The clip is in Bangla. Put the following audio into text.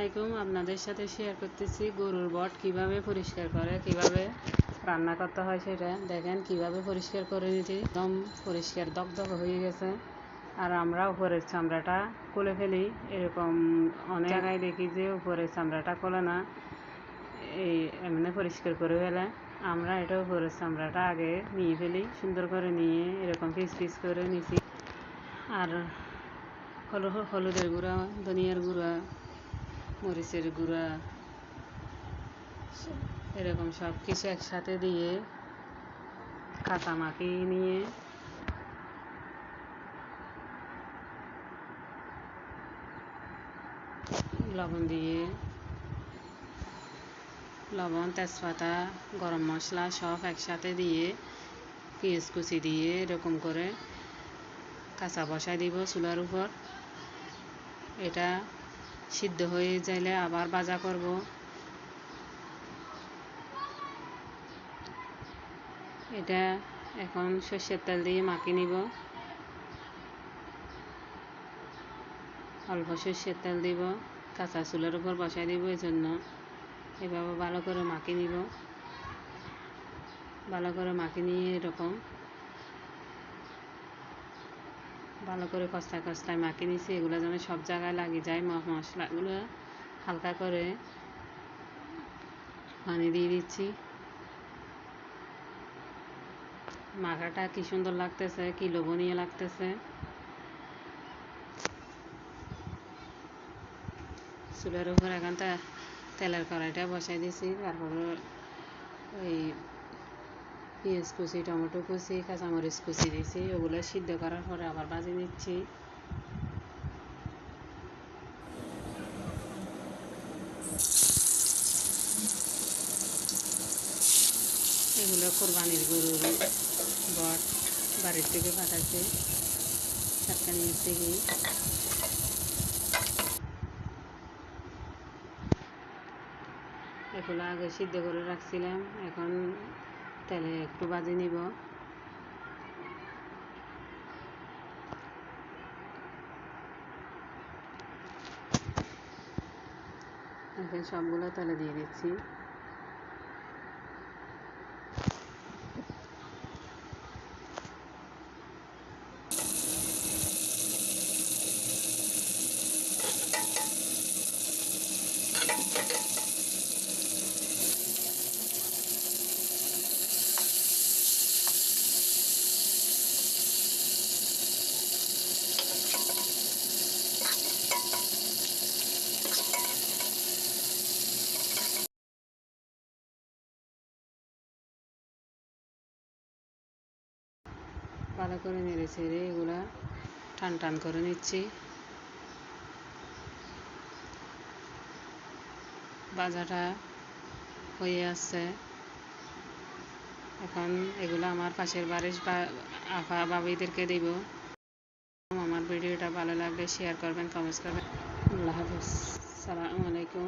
আলাইকুম। আপনাদের সাথে শেয়ার করতেছি গরুর বট কিভাবে পরিষ্কার করে, কিভাবে রান্না করতে হয় সেটা দেখেন। কিভাবে পরিষ্কার করে নিতে একদম পরিষ্কার দগদগ হয়ে গেছে। আর আমরা উপরের চামড়াটা খুলে ফেলি, এরকম অনেক জায়গায় দেখি যে উপরের চামড়াটা খোলে না, এই এমনি পরিষ্কার করে ফেলে। আমরা এটা উপরের চামড়াটা আগে নিয়ে ফেলি, সুন্দর করে নিয়ে এরকম পিস পিস করে নিছি। আর হলুদের গুঁড়া, ধনিয়ার গুঁড়া, মরিচের গুঁড়া, এরকম সব কিছু একসাথে দিয়ে কাঁচা মাখিয়ে নিয়ে লবণ, তেজপাতা, গরম মশলা সব একসাথে দিয়ে পেঁয়াজ কুচি দিয়ে এরকম করে কাঁচা বসাই দিব চুলার উপর। এটা সিদ্ধ হয়ে যাইলে আবার ভাজা করব। এটা এখন সর্ষের তেল দিয়ে মাখিয়ে নিব। অল্প সর্ষের তেল দিব, কাঁচা চুলার উপর বসাই দিব, এই জন্য এভাবে ভালো করে মাখিয়ে নিব। ভালো করে মাখিয়ে নিয়ে এরকম ভালো করে কস্তায় কস্তায় মাখিয়ে নিয়েছি। এগুলো যেন সব জায়গায় লাগে যায়। মশলাগুলো হালকা করে পানি দিয়ে দিচ্ছি। মাখাটা কি সুন্দর লাগতেছে, কি লোভনীয় লাগতেছে। চুলার উপর এখন তেলের কড়াইটা বসাই দিয়েছি। তারপরে ওই পেঁয়াজ কুচি, টমেটো কুচি, কাঁচামরিচ কুচি দিয়েছি। ওগুলো সিদ্ধ করার পরে আবার ভাজি নিচ্ছি। এগুলো কোরবানির গরুর বট, বাড়ির থেকে পাঠাচ্ছে সাতকানির থেকে। এগুলো আগে সিদ্ধ করে রাখছিলাম, এখন তেলে একটু ভাজি নিব। এখন সবগুলো তেলে দিয়ে দিচ্ছি। ভালো করে নেড়ে ছেড়ে এগুলা টান টান করে নিচ্ছি। ভাজাটা হয়ে আসছে। এখন এগুলো আমার পাশের বাড়ির আপা বাবিদেরকে দিব। আমার ভিডিওটা ভালো লাগলে শেয়ার করবেন, কমেন্টস করবেন। আল্লাহ হাফিজ, আসসালামু আলাইকুম।